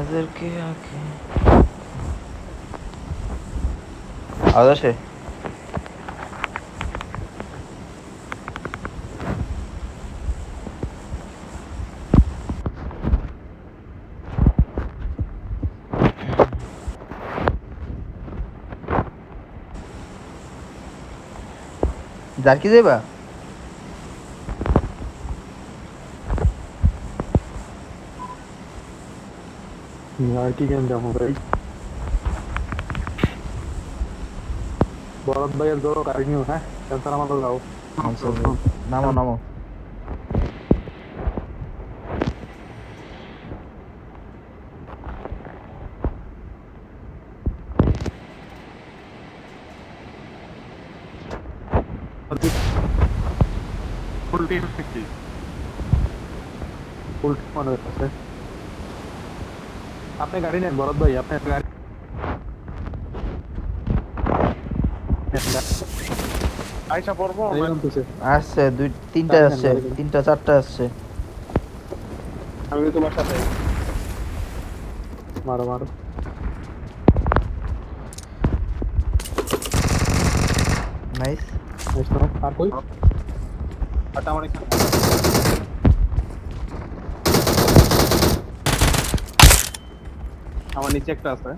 তাদেরকে আগে আওয়াজ আসে? জারকি যাইবা? আর কি গেম যাবো ভাই? বরদ ভাইয়ের ধরো গাড়ি নিও, হ্যাঁ ক্যান্সার আমাদের যাও। আচ্ছা, নামো নামো। ফুল টিম নাকি? ফুল টিম মনে হচ্ছে। আপনি গাড়ি নেন বরদ ভাই, আপনি গাড়ি আইসা পড়বো। আসছে দুই তিনটা আসছে, তিনটা চারটা আসছে। আমি তোমার সাথে মারো মারো। নাইস। আর কই? আটা আমার এখানে। আমার নিচে একটা আছে।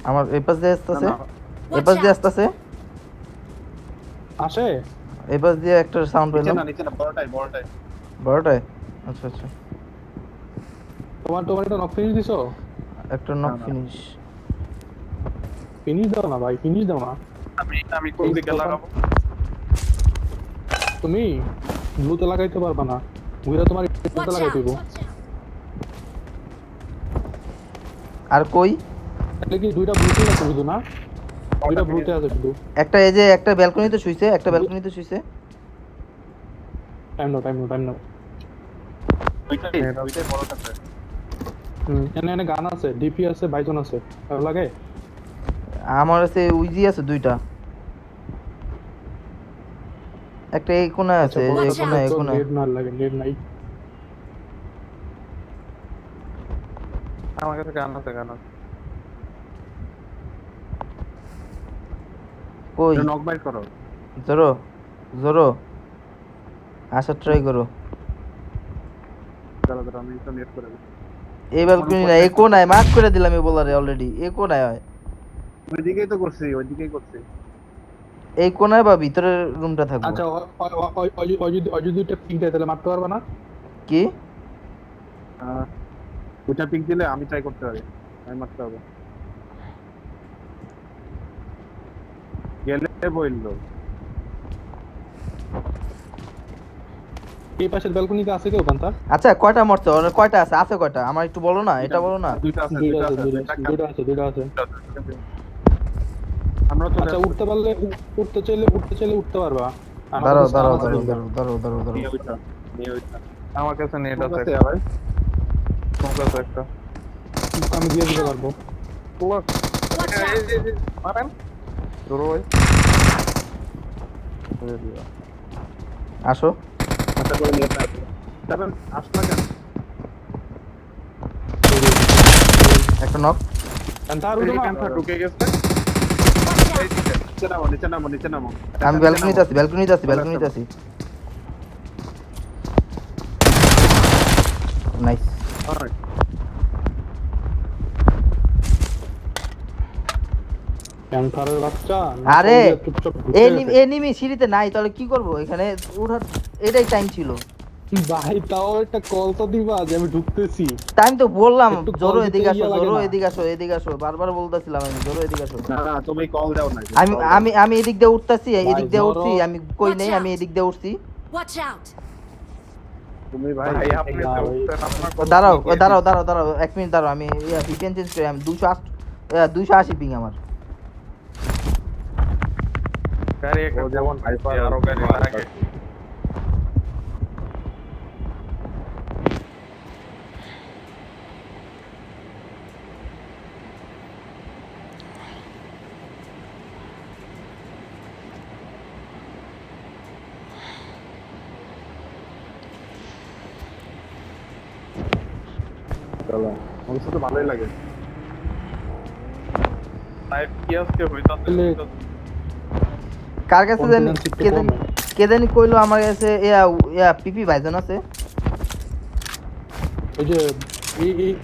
আমার এই পাশ দিয়ে আসতেছে, এই Watch পাশ দিয়ে out! আসতেছে, আসে এই পাশ দিয়ে একটা সাউন্ড নিচে পেলাম। না, নিচে না, বড়টাই বড়টাই। বড়টায়? আচ্ছা আচ্ছা, তোমার তোমার এটা নক ফিনিশ দিছো? একটা না নক না, ফিনিশ। ফিনিশ দাও না ভাই, ফিনিশ দাও না। আমি আমি কোন দিকে লাগাবো? তুমি ব্লুতে লাগাইতে পারবা না, ঘুরে তোমার ব্লুতে Watch লাগাই out! দিব। আর কই? তাহলে কি দুইটা ব্লুতে আছে শুধু না? দুইটা ব্লুতে আছে শুধু। একটা এই যে একটা ব্যালকনিতে শুইছে, একটা ব্যালকনিতে শুইছে। টাইম নাও টাইম নাও টাইম নাও। ওইটাই ওইটাই বড়টাতে। এনে এনে গান আছে, ডিপি আছে, বাইজন আছে, ভালো লাগে। আমার কাছে উইজি আছে দুইটা, একটা এই কোনায় আচ্ছা আছে, এই যে এই Watch কোনায়, out! এই তো কোনায়। নেট না লাগে, নেট নাই। আমার কাছে গান আছে, গান আছে। কই? নক বাইট করো। জোরো জোরো আসার ট্রাই করো। দাঁড়া দাঁড়া, আমি তো নেট করে দিই। এই ব্যালকনি না, এই কোনায় মার্ক করে দিলাম, এই বলারে অলরেডি এই কোনায় হয়। ওইদিকেই তো করছি, ওইদিকেই করছি। এই কোনায় বা ভিতরের রুমটা থাকবো। আচ্ছা ওই যদি দুইটা পিক দেয় তাহলে মারতে পারবা না? কি? দুইটা পিক দিলে আমি ট্রাই করতে পারি, আমি মারতে পারবো। গেলে বললো এই পাশের ব্যালকনিতে আছে কেউ কান্তা? আচ্ছা কয়টা মরছে ওর, কয়টা আছে, আছে কয়টা আমার একটু বলো না, এটা বলো না। দুইটা আছে, দুইটা আছে, দুইটা আছে। আমরা তো আচ্ছা উঠতে পারলে, উঠতে চাইলে উঠতে পারবা। দাঁড়াও দাঁড়াও দাঁড়াও দাঁড়াও দাঁড়াও দাঁড়াও দাঁড়াও। আমার কাছে নেট আছে ভাই, তোমার কাছে একটা আমি দিয়ে দিতে পারবো। Watch out! মারেন ধরো ভাই। আসো। আচ্ছা করে নেট আছে, তবে আসনা কেন? একটা নক। কান্তার ঢুকে গেছে। Watch out! নিচে নামো, নিচে নামো, নিচে নামো। আমি ব্যালকনিতে আছি, ব্যালকনিতে আছি, ব্যালকনিতে আছি। নাইস। ক্যান্সারের বাচ্চা। আরে এনিমি সিঁড়িতে নাই, তাহলে কি করব এখানে ওঠার? এটাই টাইম ছিল ভাই, তাও একটা কল তো দিবা যে আমি ঢুকতেছি। টাইম তো বললাম একটু জোরো call দিতে এদিকে আসো, ইয়া লাগে জোরো না? এদিকে আসো, এদিকে আসো, বারবার বলতেছিলাম আমি জোরো এদিকে আসো। না না, তুমি কল দাও না। আমি আমি আমি এদিক দিয়ে উঠতাছি, এদিক দিয়ে জোরো। উঠছি, আমি কই Watch নেই, আমি out! এদিক দিয়ে উঠছি। Watch out! তুমি ভাই আপনি তো উঠতেন, আপনার কল দাঁড়াও দিয়ে দাঁড়াও দাঁড়াও দাঁড়াও, এক মিনিট দাঁড়াও, আমি ভিপিএন চেঞ্জ করি। আমি 280 পিং আমার। গাড়ি একটা যেমন ভাইপার আরো গাড়ি লাগে। চলো অবশ্য তো ভালোই লাগে লাইফ কি আজকে হইতাছে কার কাছে জানি Confidence একটু কে কম। জানি কে জানি কইলো আমার কাছে পিপি ভাইজন আছে। ওই যে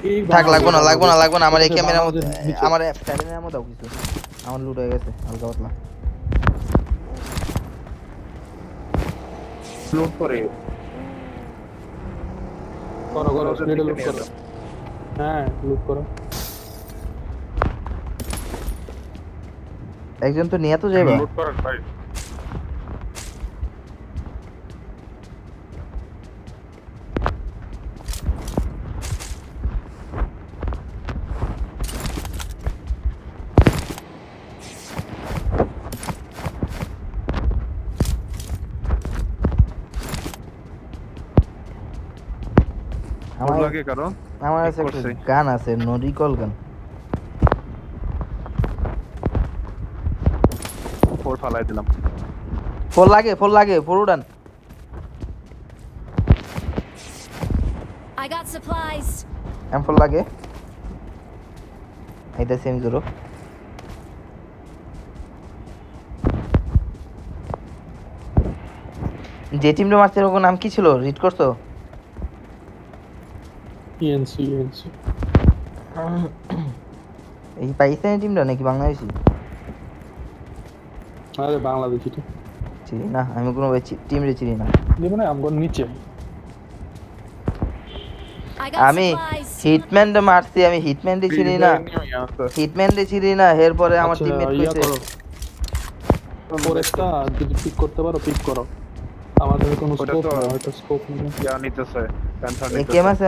এই থাক লাগবো না লাগবো না লাগবো না আমার এই ওই যে ক্যামেরার মধ্যে বাংলাদেশের নিচে। আমার F7 মধ্যে দাও কিছু আমার লুট হয়ে গেছে হালকা পাতলা। লুট করে করো করো স্পিডে লুট করো হ্যাঁ লুট করো একজন তো নিয়ে তো যাইবা। লুট করেন ভাই আমার লাগে কারো আমার ঠিক কাছে একটা করছি। গান আছে নো রিকল গান। ফোর ফালাই দিলাম ফোর লাগে ফোর উড়ান। I got supplies. M4 লাগে এটা সেম করো। যে টিমটা মারছে ওর নাম কি ছিল রিড করছো? ইএনসি এই পাকিস্তানি টিমটা নাকি বাংলাদেশি? আরে বাংলাদেশি তো চিনি না আমি কোনো টিমরে চিনি না। মানে আমগর নিচে I got আমি supplies. হিটম্যানটা মারছি আমি হিটম্যানরে চিনি না হিটম্যানরে চিনি না এরপরে আমার আচ্ছা, টিমমেট ইয়া কইছে করো। ফরেস্টটা যদি পিক করতে পারো পিক করো আমাদের কোনো ওটা স্কোপ তো- নেই হয়তো স্কোপ নেই ইয়া নিতেছে প্যান্থার একেএম নিতেছে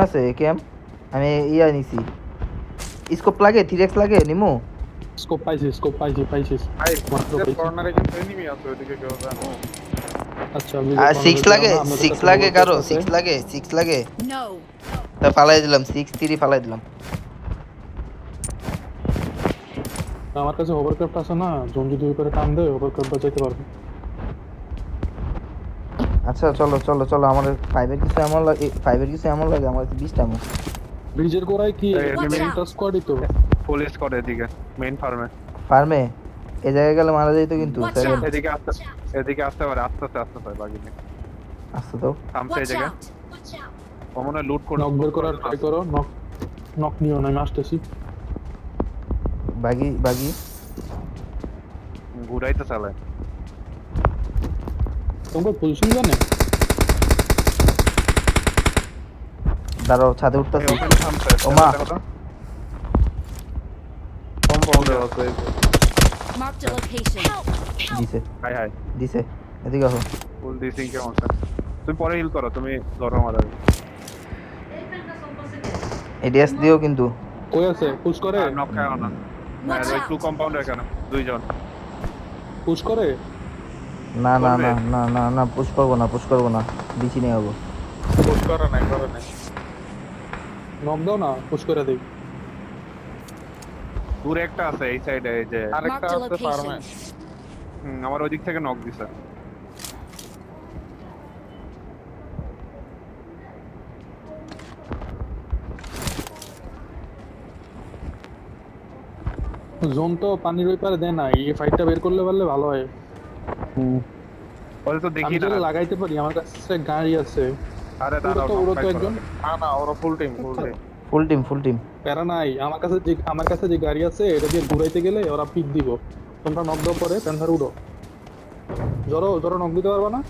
আছে একেএম আমি ইয়া নিছি স্কোপ লাগে 3x লাগে নিমু। স্কোপ পাইছিস ভাই মাত্র পাইছি। কর্নারে কিন্তু এনিমি আছে ওইদিকে কেউ যায় না আচ্ছা আর 6 লাগে 6 লাগে কারো 6 লাগে No. তা ফালাই দিলাম 6-3 ফালাই দিলাম। আমার কাছে ওভারক্রাফট আছে না জোন যদি উপরে টান দেয় ওভারক্রাফট বাঁচাইতে পারবে আচ্ছা চলো আমাদের 5 এর কিছু এমন লাগে 5 এর কিছু এমন লাগে আমার 20 টা এমন। ব্রিজের গোড়ায় কি এই এনিমিটা স্কোয়াডই তো পুলিশ করে এদিকে মেইন ফার্মে ফার্মে এই জায়গায় গেলে মারা যাইতো কিন্তু Watch সেকেন্ড out. এদিকে আসতে পারে আস্তে বাকি নেই আসতো তো থামছে এই Watch জায়গা out. Watch out. ও মনে লুট করে নক বের করার ট্রাই করো নক নিও না আমি আসতেছি বাগি ঘুরাইতে চালায় তোমার পজিশন জানে দাঁড়াও ছাদে উঠতেছি। ওখানে থামছে ওমা। কম্পাউন্ডে আছে Marked a location. দিছে এদিকে আসো। ফুল ডিসিং কেমন আছে তুমি পরে হিল করো তুমি ধরো মারা এডিএস দিও কিন্তু কই আছে পুশ করে নক খাও না Watch ওই টু out. কম্পাউন্ডে কেন দুইজন পুশ করে না পুশ করবো না বিচি নিয়ে যাবো। পুশ করে নাই নক দাও না পুশ করে দেই দূরে একটা আছে এই সাইডে এই যে Marked a location. আমার ওই দিক থেকে নক দিছে জোন তো পানির ওই পারে দেয় না এই ফাইটটা বের করলে পারলে ভালো হয় ওরে তো দেখি আমি না তো লাগাইতে পারি আমার কাছে গাড়ি আছে আরে ওরা দাঁড়াও তো একজন না ওরা ফুল টিম ফুল টিম প্যারা নাই আমার কাছে যে গাড়ি আছে এটা দিয়ে ঘুরাইতে গেলে ওরা পিক দিব তোমরা নক দাও পরে প্যান্থার উড়ো জোরো নক দিতে পারবা না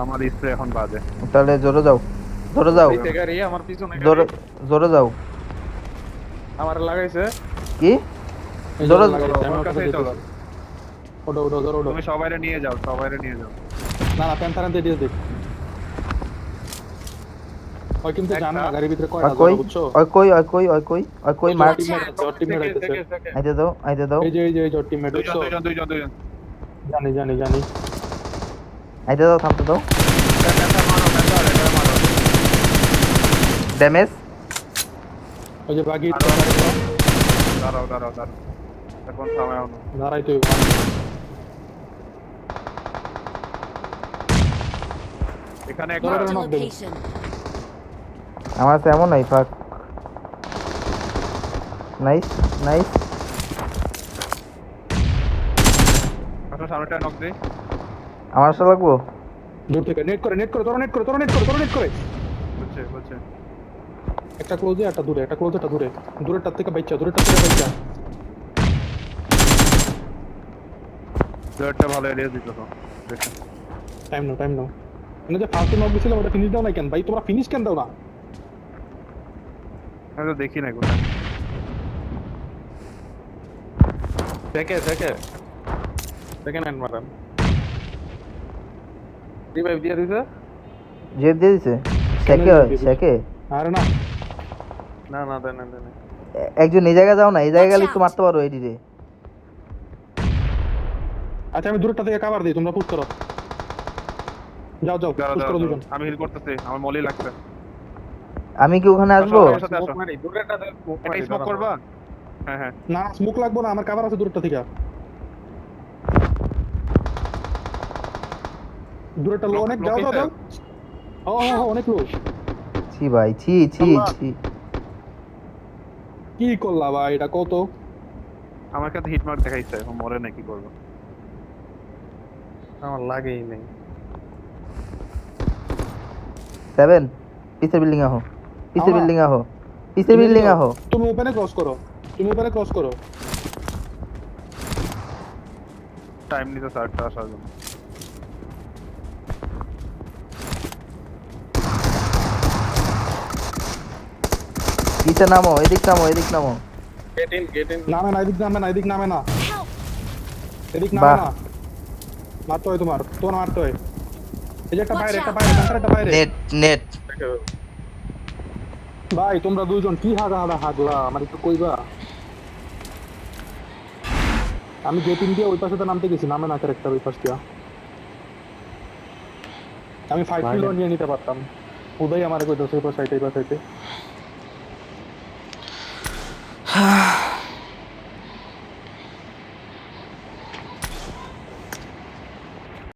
আমার স্প্রে এখন বাজে তাহলে জোরে যাও এই গাড়ি আমার পিছনে জোরে যাও আমার লাগাইছে কি এই জোরে লাগাইছে, আমার আমার কাছে কাছেই চলো ওডো জোরো তুমি সবাইরে নিয়ে যাও না প্যান্থার আনতে দিয়ে দেখ ওই কিন্তু জানা না গাড়ির ভিতরে কয়টা কই জোরো বুঝছো ওই কই মার টিমমেট আইতেছে আইতে দাও এই যে জট টিমমেট বুঝছো দুইজন জানি আইতে দাও থামতে দাও ড্যামেজ ওই যে বাগি দাঁড়াও এখন থামাও না দাঁড়াই তুই এখানে একটা Marked a knock them. location. আমার তেমন নাই ফাক নাইস নাইস। আচ্ছা সামনেটা নক দে। আমার আসা লাগবো। দূর থেকে নেট করে তোরা নেট করে বুঝছে একটা ক্লোজে একটা দূরে দূরেরটার থেকে বাইচা দুইটা ভালো এরিয়া দিত তো দেখেন। টাইম নাও মানে যে ফালতু নক দিছিলাম ওটা ফিনিশ দাও না কেন ভাই? তোমরা ফিনিশ কেন দাও না? আমি তো দেখি না কোথায়। সেকেন্ড হ্যান্ড মারান রিভাইভ দিয়ে দিছে। জেব দিয়ে দিছে। শেকে শেকে। আরে না দেন একজন এই জায়গায় যাও না, এই জায়গায় গেলে একটু মারতে পারো এডি রে। আচ্ছা আমি দূরটা থেকে কভার দিই, তোমরা পুশ করো। যাও পুশ করো দুজন। আমি হিল করতেছি, আমার মলি লাগছে। আমি কি ওখানে আসবো? আমার সাথে আসো। এটা স্মোক করবা? হ্যাঁ না স্মোক লাগবে না, আমার কভার আছে দূরটা থেকে। দূরটা লো অনেক, যাও ও অনেক লো। ছি ভাই ছি। কি করলা ভাই এটা কত? আমার কাছে হিট মার্ক দেখাইছে, এখন মরে না, কি করব? আমার লাগেই নেই। 7 পিছের বিল্ডিং আহো। পিছের বিল্ডিং আহো। তুমি ওপেনে ক্রস করো। টাইম নিতে সার্টটা আসার জন্য। পিছে নামো, এদিক নামো। গেট ইন নামে না, এদিক নামে না। বাহ। মারতে হয় তোমার মারতে হয়। এই যে একটা বাইরে নেট ভাই তোমরা দুইজন কি হাগলা আমার একটু কইবা? আমি গেট ইন দিয়ে ওই পাশে নামতে গেছি, নামে না ক্যারেক্টার ওই পাশ দিয়া। আমি 5 কিলো নিয়ে নিতে পারতাম। উদয় আমার কইতো সেই পাশ সাইডে